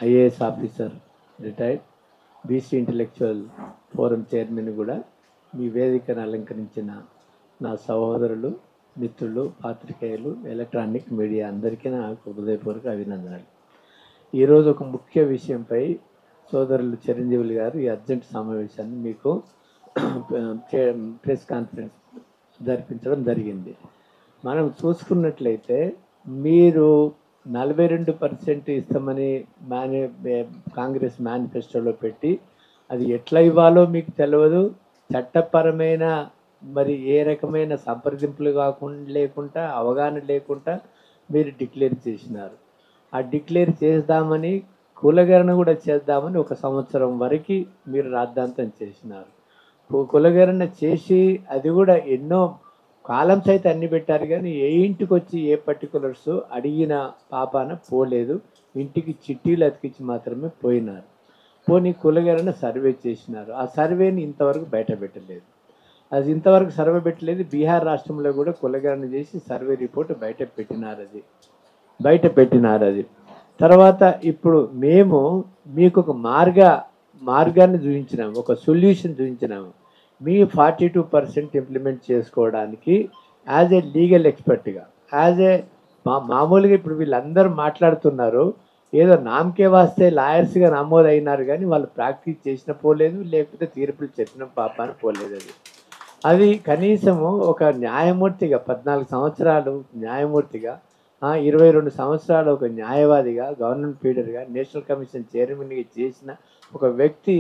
IAS officer retired, BC intellectual forum chairman కూడా మీ వేదికను అలంకరించిన నా సహోదరులు, మిత్రులు, పాత్రికేయులు, ఎలక్ట్రానిక్ మీడియా అందరికీ నాకు హృదయపూర్వక అభినందనలు. ఈరోజు ఒక ముఖ్య విషయంపై సోదరులు చిరంజీవులు గారు ఈ అర్జెంట్ సమావేశాన్ని మీకు ప్రెస్ కాన్ఫరెన్స్ జరిపించడం జరిగింది. మనం చూసుకున్నట్లయితే మీరు 42% ఇస్తామని కాంగ్రెస్ మేనిఫెస్టోలో పెట్టి అది ఎట్లా ఇవ్వాలో మీకు తెలియదు. చట్టపరమైన మరి ఏ రకమైన సంప్రదింపులు లేకుండా అవగాహన లేకుండా మీరు డిక్లేర్ చేసినారు. ఆ డిక్లేర్ చేద్దామని కులగణన కూడా చేద్దామని 1 సంవత్సరం వరకు మీరు రాద్ధాంతం చేసినారు. కులగణన చేసి అది కూడా ఎన్నో కాలమ్స్ అయితే అన్ని పెట్టారు, కానీ ఏ ఇంటికి వచ్చి ఏ పర్టికులర్స్ అడిగిన పాపాన పోలేదు. ఇంటికి చిట్టీలు అతికించి మాత్రమే పోయినారు. పోనీ కులగణన సర్వే చేసినారు. ఆ సర్వేని ఇంతవరకు బయట పెట్టలేదు. అది ఇంతవరకు సర్వే పెట్టలేదు. బీహార్ రాష్ట్రంలో కూడా కులగణన చేసి సర్వే రిపోర్ట్ బయట పెట్టినారు అది. తర్వాత ఇప్పుడు మేము మీకు ఒక మార్గాన్ని చూపించినాము, ఒక సొల్యూషన్ చూపించినాము. మీ 42% ఇంప్లిమెంట్ చేసుకోవడానికి యాజ్ ఏ లీగల్ ఎక్స్పర్ట్గా, మామూలుగా ఇప్పుడు వీళ్ళందరూ మాట్లాడుతున్నారు, ఏదో నామకే వాస్తే లాయర్స్గా నమోదైనారు, కానీ వాళ్ళు ప్రాక్టీస్ చేసిన పోలేదు, లేకపోతే తీర్పులు చెప్పిన పాపాన పోలేదు. అది కనీసము ఒక న్యాయమూర్తిగా 14 సంవత్సరాలు న్యాయమూర్తిగా, 22 సంవత్సరాలు ఒక న్యాయవాదిగా, గవర్నమెంట్ లీడర్గా, నేషనల్ కమిషన్ చైర్మన్గా చేసిన ఒక వ్యక్తి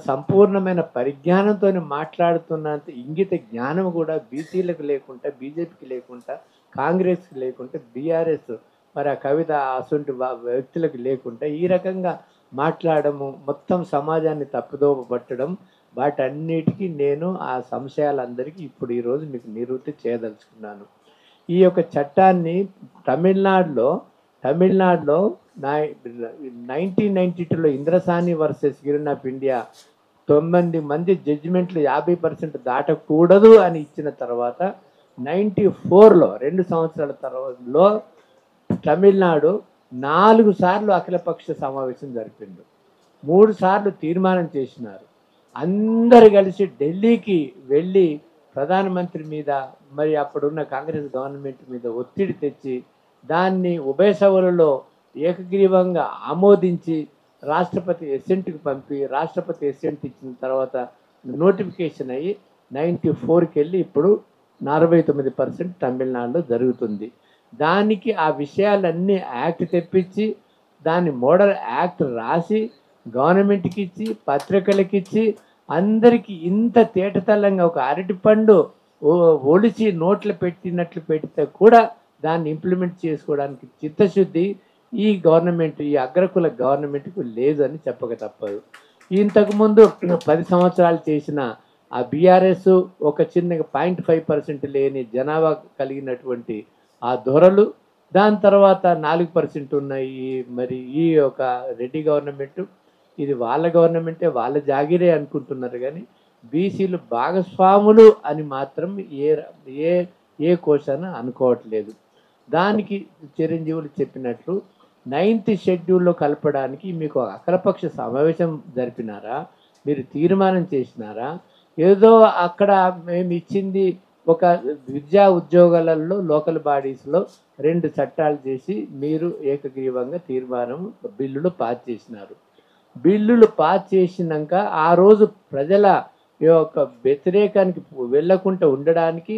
సంపూర్ణమైన పరిజ్ఞానంతో మాట్లాడుతున్నంత ఇంగిత జ్ఞానం కూడా బీసీలకు లేకుండా, బీజేపీకి లేకుండా, కాంగ్రెస్కి లేకుండా, బీఆర్ఎస్ మరి ఆ కవిత అసంటి వ్యక్తులకు లేకుండా ఈ రకంగా మాట్లాడము, మొత్తం సమాజాన్ని తప్పుదోవ పట్టడం, వాటన్నిటికీ నేను ఆ సంశయాలందరికీ ఇప్పుడు ఈరోజు మీకు నివృత్తి చేయదలుచుకున్నాను. ఈ యొక్క చట్టాన్ని తమిళనాడులో 1992లో Indra Sawhney versus union of India 9 మంది జడ్జిమెంట్లు 50% దాటకూడదు అని ఇచ్చిన తర్వాత 94లో 2 సంవత్సరాల తర్వాతలో తమిళనాడు 4 సార్లు అఖిలపక్ష సమావేశం జరిపింది. 3 సార్లు తీర్మానం చేసినారు. అందరు కలిసి ఢిల్లీకి వెళ్ళి ప్రధానమంత్రి మీద మరి అప్పుడున్న కాంగ్రెస్ గవర్నమెంట్ మీద ఒత్తిడి తెచ్చి దాన్ని ఉభయ సభలలో ఏకగ్రీవంగా ఆమోదించి రాష్ట్రపతి ఎసెంట్కి పంపి, రాష్ట్రపతి ఎసెంట్ ఇచ్చిన తర్వాత నోటిఫికేషన్ అయ్యి 94కి వెళ్ళి ఇప్పుడు 49% తమిళనాడులో జరుగుతుంది. దానికి ఆ విషయాలన్నీ యాక్ట్ తెప్పించి దాన్ని మోడల్ యాక్ట్ రాసి గవర్నమెంట్కి ఇచ్చి, పత్రికలకి ఇచ్చి, అందరికీ ఇంత తేటతల్లంగా ఒక అరటిపండు ఒలిచి నోట్లు పెట్టినట్లు పెడితే కూడా దాన్ని ఇంప్లిమెంట్ చేసుకోవడానికి చిత్తశుద్ధి ఈ గవర్నమెంట్, ఈ అగ్రకుల గవర్నమెంట్కు లేదు అని చెప్పక తప్పదు. ఇంతకుముందు 10 సంవత్సరాలు చేసిన ఆ బీఆర్ఎస్ ఒక చిన్న 0.5% లేని జనాభా కలిగినటువంటి ఆ దొరలు, దాని తర్వాత 4% ఉన్న ఈ యొక్క రెడ్డి గవర్నమెంట్, ఇది వాళ్ళ గవర్నమెంటే, వాళ్ళ జాగిరే అనుకుంటున్నారు, కానీ బీసీలు భాగస్వాములు అని మాత్రం ఏ కోశాన అనుకోవట్లేదు. దానికి చిరంజీవులు చెప్పినట్లు 9th షెడ్యూల్లో కలపడానికి మీకు అఖిలపక్ష సమావేశం జరిపినారా, మీరు తీర్మానం చేసినారా? ఏదో అక్కడ మేము ఇచ్చింది ఒక విద్యా ఉద్యోగాలలో లోకల్ బాడీస్లో 2 చట్టాలు చేసి మీరు ఏకగ్రీవంగా బిల్లులు పాస్ చేసినారు. బిల్లులు పాస్ చేసినాక ఆ రోజు ప్రజల యొక్క వ్యతిరేకానికి వెళ్ళకుండా ఉండడానికి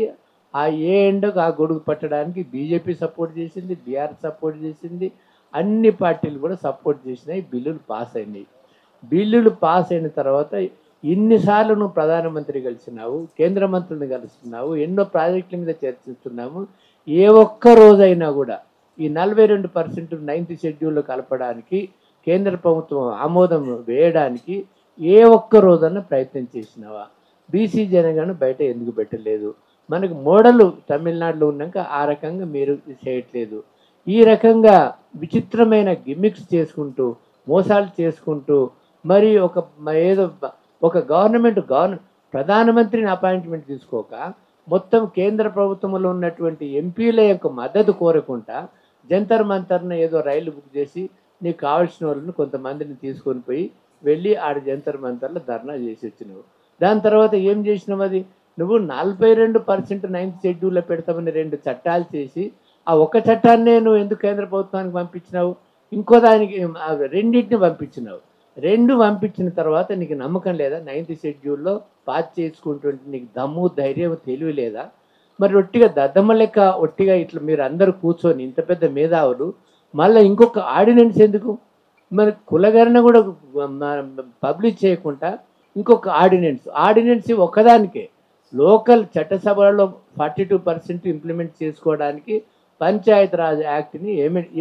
ఆ ఎండకు ఆ గొడుగు పట్టడానికి బీజేపీ సపోర్ట్ చేసింది, బీఆర్ఎస్ సపోర్ట్ చేసింది, అన్ని పార్టీలు కూడా సపోర్ట్ చేసినాయి. బిల్లులు పాస్ అయినాయి. బిల్లులు పాస్ అయిన తర్వాత ఇన్నిసార్లు నువ్వు ప్రధానమంత్రి కలిసినావు, కేంద్ర మంత్రులను కలుస్తున్నావు, ఎన్నో ప్రాజెక్టుల మీద చర్చిస్తున్నాము. ఏ ఒక్క రోజైనా కూడా ఈ 42% 9th షెడ్యూల్లో కలపడానికి కేంద్ర ప్రభుత్వం ఆమోదం వేయడానికి ఏ ఒక్క రోజన్నా ప్రయత్నం చేసినావా? బీసీ జనగణన బయట ఎందుకు పెట్టలేదు? మనకు మోడలు తమిళనాడులో ఉన్నాక ఆ రకంగా మీరు చేయట్లేదు. ఈ రకంగా విచిత్రమైన గిమ్మిక్స్ చేసుకుంటూ, మోసాలు చేసుకుంటూ, మరి ఒక ప్రధానమంత్రిని అపాయింట్మెంట్ తీసుకోక మొత్తం కేంద్ర ప్రభుత్వంలో ఉన్నటువంటి ఎంపీల యొక్క మద్దతు కోరకుండా జంతర్ మంతర్ను ఏదో రైలు బుక్ చేసి నీకు కావాల్సిన వాళ్ళని కొంతమందిని తీసుకొని పోయి వెళ్ళి ఆడ జంతర్ మంతర్లో ధర్నా చేసి వచ్చినావు. దాని తర్వాత ఏం చేసినావు? అది నువ్వు 42% 9th షెడ్యూల్లో పెడతామని 2 చట్టాలు చేసి ఆ ఒక్క చట్టాన్నే నువ్వు ఎందుకు కేంద్ర ప్రభుత్వానికి పంపించినావు? ఇంకో దానికి రెండింటిని పంపించినావు. 2 పంపించిన తర్వాత నీకు నమ్మకం లేదా? 9th షెడ్యూల్లో పాస్ చేసుకుంటుంటే నీకు దమ్ము ధైర్యం తెలివి లేదా? మరి ఒట్టిగా దద్దమ్మ లెక్క ఒట్టిగా ఇట్లా మీరు అందరూ కూర్చొని ఇంత పెద్ద మేధావులు మళ్ళీ ఇంకొక ఆర్డినెన్స్ ఎందుకు? మరి కులగణన కూడా పబ్లిష్ చేయకుండా ఇంకొక ఆర్డినెన్స్ ఒక్కదానికే లోకల్ చట్టసభలలో 42% ఇంప్లిమెంట్ చేసుకోవడానికి పంచాయతీరాజ్ యాక్ట్ని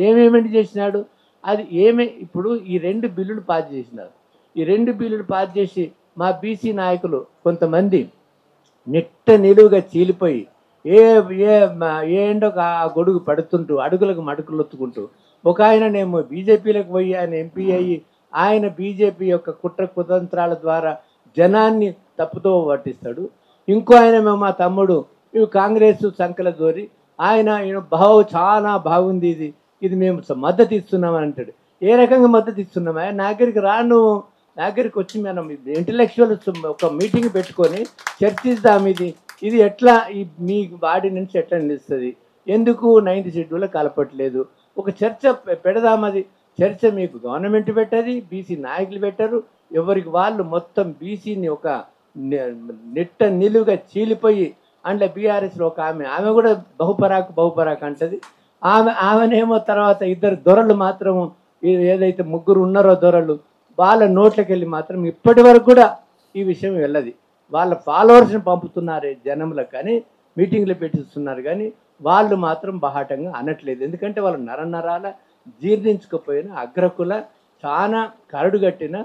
ఏమేమెంట్ చేసినాడు? అది ఇప్పుడు ఈ 2 బిల్లులు పాస్ చేసినారు. ఈ 2 బిల్లులు పాస్ చేసి మా బీసీ నాయకులు కొంతమంది నిట్ట నిలువుగా చీలిపోయి ఏంటో ఆ గొడుగు పడుతుంటూ అడుగులకు మడుకులు ఒత్తుకుంటూ ఒక ఆయననేమో బీజేపీలకు పోయి ఆయన ఎంపీ అయ్యి ఆయన బీజేపీ యొక్క కుట్ర కుతంత్రాల ద్వారా జనాన్ని తప్పుతో పట్టిస్తాడు. ఇంకో ఆయనేమో మా తమ్ముడు ఇవి కాంగ్రెస్ సంకల దోరి ఆయన చాలా బాగుంది, ఇది మేము మద్దతు ఇస్తున్నామని అంటాడు. ఏ రకంగా మద్దతు ఇస్తున్నామా? నా దగ్గరికి నువ్వు నా దగ్గరికి వచ్చి మనం ఇంటలెక్చువల్ ఒక మీటింగ్ పెట్టుకొని చర్చిద్దాం. ఇది ఎట్లా మీ ఆర్డినెన్స్ ఎట్లా నిలుస్తుంది, ఎందుకు 9th షెడ్యూల్లో కలపట్లేదు, ఒక చర్చ పెడదాం. అది చర్చ మీకు గవర్నమెంట్ పెట్టది, బీసీ నాయకులు పెట్టరు, ఎవరికి వాళ్ళు మొత్తం బీసీని ఒక నిట్ట నిలువుగా చీలిపోయి అందులో బీఆర్ఎస్లో ఒక ఆమె కూడా బహుపరాక్ అంటది. ఆమెనేమో తర్వాత 2 దొరలు మాత్రము ఏదైతే 3 ఉన్నారో దొరలు వాళ్ళ నోట్లకి వెళ్ళి మాత్రం ఇప్పటి వరకు కూడా ఈ విషయం వెళ్ళదు. వాళ్ళ ఫాలోవర్స్ని పంపుతున్నారే జనంలో కానీ మీటింగ్లు పెట్టిస్తున్నారు కానీ వాళ్ళు మాత్రం బహాటంగా అనట్లేదు. ఎందుకంటే వాళ్ళు నరనరాల జీర్ణించుకుపోయిన అగ్రకుల చాలా కరడుగట్టిన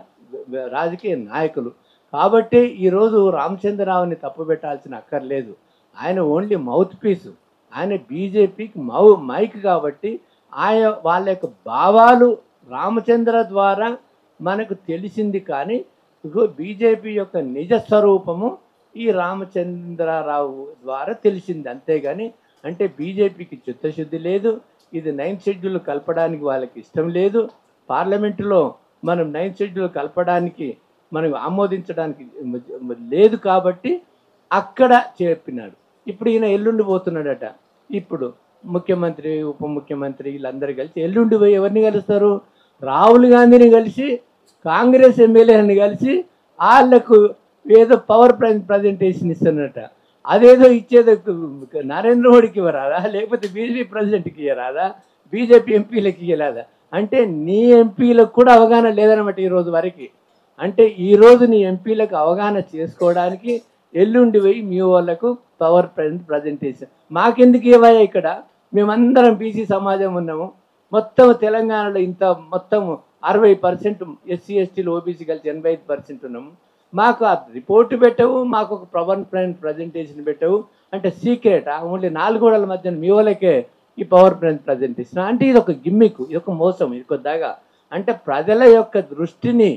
రాజకీయ నాయకులు. కాబట్టి ఈరోజు రామచంద్రరావుని తప్పుపెట్టాల్సిన అక్కర్లేదు. ఆయన ఓన్లీ మౌత్ పీసు, ఆయన బీజేపీకి మైక్ కాబట్టి వాళ్ళ యొక్క భావాలు రామచంద్ర ద్వారా మనకు తెలిసింది. కానీ బీజేపీ యొక్క నిజ స్వరూపము ఈ రామచంద్రరావు ద్వారా తెలిసింది. అంతేగాని అంటే బీజేపీకి చిత్తశుద్ధి లేదు, ఇది 9th షెడ్యూల్ కలపడానికి వాళ్ళకి ఇష్టం లేదు. పార్లమెంటులో మనం 9th షెడ్యూల్ కలపడానికి మనం ఆమోదించడానికి లేదు కాబట్టి అక్కడ చెప్పినాడు. ఇప్పుడు ఈయన ఎల్లుండి పోతున్నాడట. ఇప్పుడు ముఖ్యమంత్రి ఉప ముఖ్యమంత్రి వీళ్ళందరూ కలిసి ఎల్లుండి పోయి ఎవరిని కలుస్తారు? రాహుల్ గాంధీని కలిసి కాంగ్రెస్ ఎమ్మెల్యేని కలిసి వాళ్ళకు ఏదో పవర్ ప్రజెంటేషన్ ఇస్తున్నట. అదేదో ఇచ్చేది నరేంద్ర మోడీకి ఇవ్వరాదా, లేకపోతే బీజేపీ ప్రెసిడెంట్కి ఇవ్వరాదా, బీజేపీ ఎంపీలకి ఇవ్వలేదా? అంటే నీ ఎంపీలకు కూడా అవగాహన లేదనమాట ఈరోజు వరకు. అంటే ఈరోజు నీ ఎంపీలకు అవగాహన చేసుకోవడానికి ఎల్లుండి పోయి మీ వాళ్ళకు పవర్ ప్రజెంటేషన్ మాకెందుకు ఇవ్వయా? ఇక్కడ మేమందరం బీసీ సమాజం ఉన్నాము. మొత్తం తెలంగాణలో ఇంత మొత్తం 60% ఎస్సీ ఎస్టీలు ఓబీసీ కలిసి 85% ఉన్నాము. మాకు ఆ రిపోర్టు పెట్టవు, మాకు ఒక పవర్ ప్రజెంటేషన్ పెట్టవు. అంటే సీక్రెట్ ఓన్లీ 4 గోడల మధ్యన మీ వాళ్ళకే ఈ పవర్ ప్రజెంటేషన్. అంటే ఇది ఒక గిమ్మిక్, ఇది ఒక మోసం, ఇది కొద్దిగా అంటే ప్రజల యొక్క దృష్టిని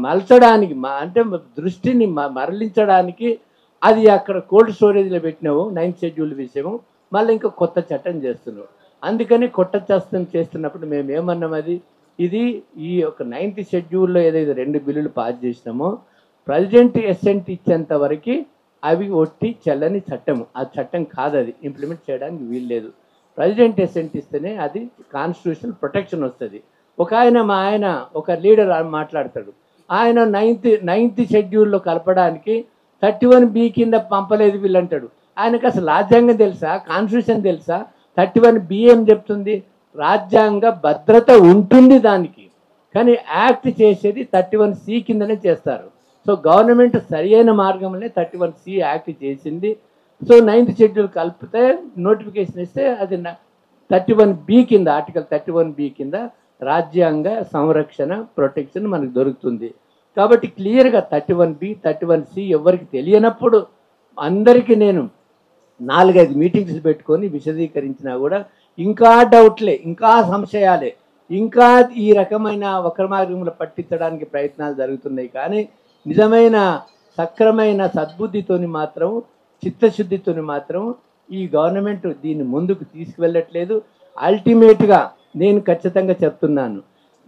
మలచడానికి అంటే దృష్టిని మరలించడానికి అది అక్కడ కోల్డ్ స్టోరేజ్లో పెట్టినావు 9th షెడ్యూల్ విషయము. మళ్ళీ ఇంకా కొత్త చట్టం చేస్తున్నావు. అందుకని కొత్త చట్టం చేస్తున్నప్పుడు మేము ఏమన్నాం, ఇది ఈ యొక్క 9th షెడ్యూల్లో ఏదైతే 2 బిల్లులు పాస్ చేసినామో ప్రెసిడెంట్ ఎసెంట్ ఇచ్చేంత వరకు అవి ఒట్టి చెల్లని చట్టము. ఆ చట్టం కాదు, అది ఇంప్లిమెంట్ చేయడానికి వీల్లేదు. ప్రెసిడెంట్ ఎసెంట్ ఇస్తేనే అది కాన్స్టిట్యూషనల్ ప్రొటెక్షన్ వస్తుంది. ఒక ఆయన ఒక లీడర్ మాట్లాడతాడు, ఆయన 9th షెడ్యూల్లో కలపడానికి 31B కింద పంపలేదు వీళ్ళంటాడు. ఆయనకు అసలు రాజ్యాంగం తెలుసా, కాన్స్టిట్యూషన్ తెలుసా? 31B ఏం చెప్తుంది? రాజ్యాంగ భద్రత ఉంటుంది దానికి, కానీ యాక్ట్ చేసేది 31C కిందనే చేస్తారు. సో గవర్నమెంట్ సరి అయిన మార్గంలోనే 31C యాక్ట్ చేసింది. సో 9th షెడ్యూల్ కలిపితే నోటిఫికేషన్ ఇస్తే అది 31B కింద, ఆర్టికల్ 31B కింద రాజ్యాంగ సంరక్షణ ప్రొటెక్షన్ మనకు దొరుకుతుంది. కాబట్టి క్లియర్గా 31B 31C ఎవరికి తెలియనప్పుడు అందరికీ నేను 4-5 మీటింగ్స్ పెట్టుకొని విశదీకరించినా కూడా ఇంకా డౌట్లే, ఇంకా సంశయాలే, ఇంకా ఈ రకమైన వక్రమార్గంలో పట్టించడానికి ప్రయత్నాలు జరుగుతున్నాయి. కానీ నిజమైన సక్రమైన సద్బుద్ధితోని మాత్రం, చిత్తశుద్ధితోని మాత్రం ఈ గవర్నమెంట్ దీన్ని ముందుకు తీసుకువెళ్ళట్లేదు. అల్టిమేట్గా నేను ఖచ్చితంగా చెప్తున్నాను.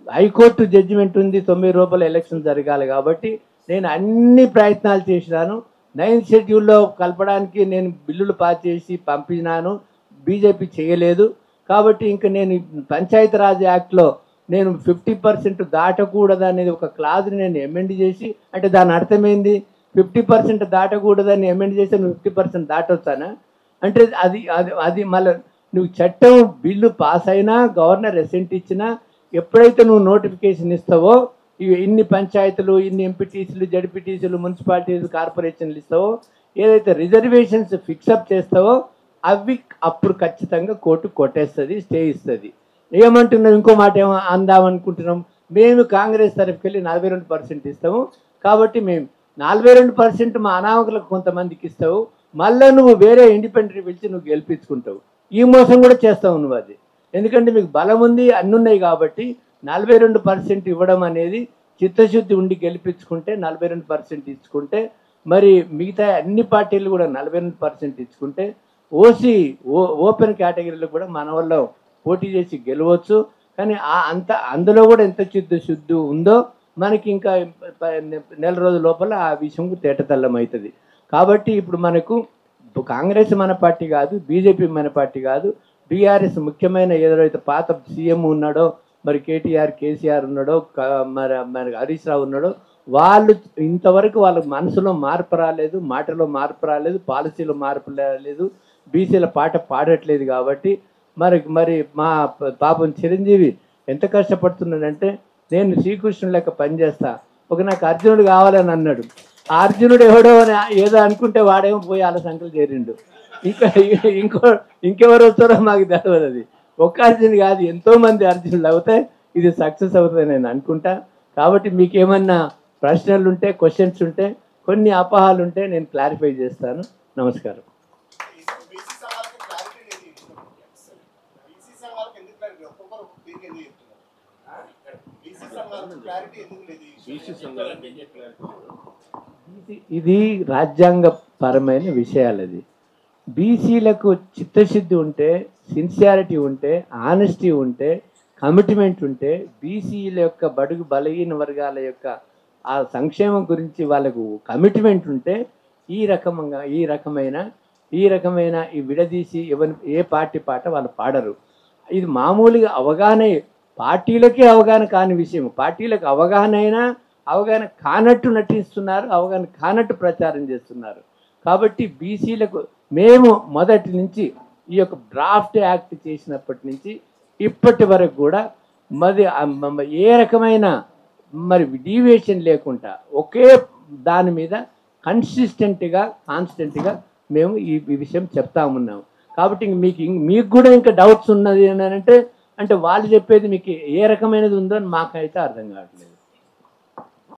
హైకోర్టు జడ్జిమెంట్ ఉంది, 9 రూపాయల ఎలక్షన్ జరగాలి కాబట్టి నేను అన్ని ప్రయత్నాలు చేసినాను. 9th షెడ్యూల్లో కలపడానికి నేను బిల్లులు పాస్ చేసి పంపినాను, బీజేపీ చేయలేదు. కాబట్టి ఇంకా నేను పంచాయతీరాజ్ యాక్ట్లో నేను 50% దాటకూడదు అనేది ఒక క్లాజ్ని నేను ఎమెండ్ చేసి, అంటే దాని అర్థమైంది 50% దాటకూడదని ఎమెండ్ చేస్తే నువ్వు 50% దాటొచ్చానా అంటే అది అది అది మళ్ళీ నువ్వు చట్టం బిల్లు పాస్ అయినా గవర్నర్ అసెంట్ ఇచ్చినా ఎప్పుడైతే నువ్వు నోటిఫికేషన్ ఇస్తావో ఇన్ని పంచాయతీలు, ఇన్ని ఎంపీటీసీలు, జడ్పీటీసీలు, మున్సిపాలిటీలు, కార్పొరేషన్లు ఇస్తావో, ఏదైతే రిజర్వేషన్స్ ఫిక్సప్ చేస్తావో అవి అప్పుడు ఖచ్చితంగా కోర్టు కొట్టేస్తుంది, స్టే ఇస్తుంది. ఏమంటున్నాం, ఇంకో మాట ఏమో అందామనుకుంటున్నాం, మేము కాంగ్రెస్ తరఫుకి వెళ్ళి 42% ఇస్తాము కాబట్టి మేము 42% మా అనామకులకు కొంతమందికి ఇస్తావు, మళ్ళీ నువ్వు వేరే ఇండిపెండెంట్ పిలిచి నువ్వు గెలిపించుకుంటావు. ఈ మోసం కూడా చేస్తావు నువ్వు. అది ఎందుకంటే మీకు బలం ఉంది, అన్నీ ఉన్నాయి కాబట్టి 42% ఇవ్వడం అనేది చిత్తశుద్ధి ఉండి గెలిపించుకుంటే 42% ఇచ్చుకుంటే, మరి మిగతా అన్ని పార్టీలు కూడా 42% ఇచ్చుకుంటే ఓపెన్ కేటగిరీలో కూడా మన వల్ల పోటీ చేసి గెలవచ్చు. కానీ అందులో కూడా ఎంత చిత్తశుద్ధి ఉందో మనకి ఇంకా నెల రోజుల లోపల ఆ విషయం తేటతెల్లం అవుతుంది. కాబట్టి ఇప్పుడు మనకు కాంగ్రెస్ మన పార్టీ కాదు, బీజేపీ మన పార్టీ కాదు, బీఆర్ఎస్ ముఖ్యమైన ఏదైతే పాత సీఎం ఉన్నాడో, మరి కేసీఆర్ ఉన్నాడో, మరి హరీష్ రావు ఉన్నాడో, వాళ్ళు ఇంతవరకు వాళ్ళ మనసులో మార్పు రాలేదు, మాటలో మార్పు రాలేదు, పాలసీలో మార్పు రాలేదు, బీసీల పాట పాడట్లేదు. కాబట్టి మరి మా పాపం చిరంజీవి ఎంత కష్టపడుతున్నాడంటే, నేను శ్రీకృష్ణుడు లెక్క పనిచేస్తా, నాకు అర్జునుడు కావాలని అన్నాడు. ఆ అర్జునుడు ఎవడో అని ఏదో అనుకుంటే వాడేమో పోయి వాళ్ళ సంఖ్యలు చేరిండు. ఇంకెవరు వస్తారో మాకు తెలియదు. అది ఒక్క అర్జునుడు కాదు, ఎంతోమంది అర్జునులు అవుతాయి, ఇది సక్సెస్ అవుతుంది నేను అనుకుంటా. కాబట్టి మీకేమన్నా ప్రశ్నలు ఉంటే, క్వశ్చన్స్ ఉంటే, కొన్ని అపోహలు ఉంటే నేను క్లారిఫై చేస్తాను. నమస్కారం. ఇది రాజ్యాంగపరమైన విషయాలు. అది బీసీలకు చిత్తశుద్ధి ఉంటే, సిన్సియారిటీ ఉంటే, ఆనెస్టీ ఉంటే, కమిట్మెంట్ ఉంటే, బీసీల యొక్క బడుగు బలహీన వర్గాల యొక్క ఆ సంక్షేమం గురించి వాళ్ళకు కమిట్మెంట్ ఉంటే ఈ రకమైన ఈ విడదీసి ఏ పార్టీ పాట వాళ్ళు పాడరు. ఇది మామూలుగా అవగాహన, పార్టీలకే అవగాహన కాని విషయం. పార్టీలకు అవగాహన అయినా అవగాహన కానట్టు నటిస్తున్నారు, అవగాహన కానట్టు ప్రచారం చేస్తున్నారు. కాబట్టి బీసీలకు మేము మొదటి నుంచి ఈ యొక్క డ్రాఫ్ట్ యాక్ట్ చేసినప్పటి నుంచి ఇప్పటి వరకు కూడా ఏ రకమైన డీవియేషన్ లేకుండా ఒకే దాని మీద కాన్స్టెంట్గా మేము ఈ విషయం చెప్తా ఉన్నాము. కాబట్టి మీకు కూడా ఇంకా డౌట్స్ ఉన్నది అంటే వాళ్ళు చెప్పేది మీకు ఏ రకమైనది ఉందో అని మాకైతే అర్థం కావట్లేదు.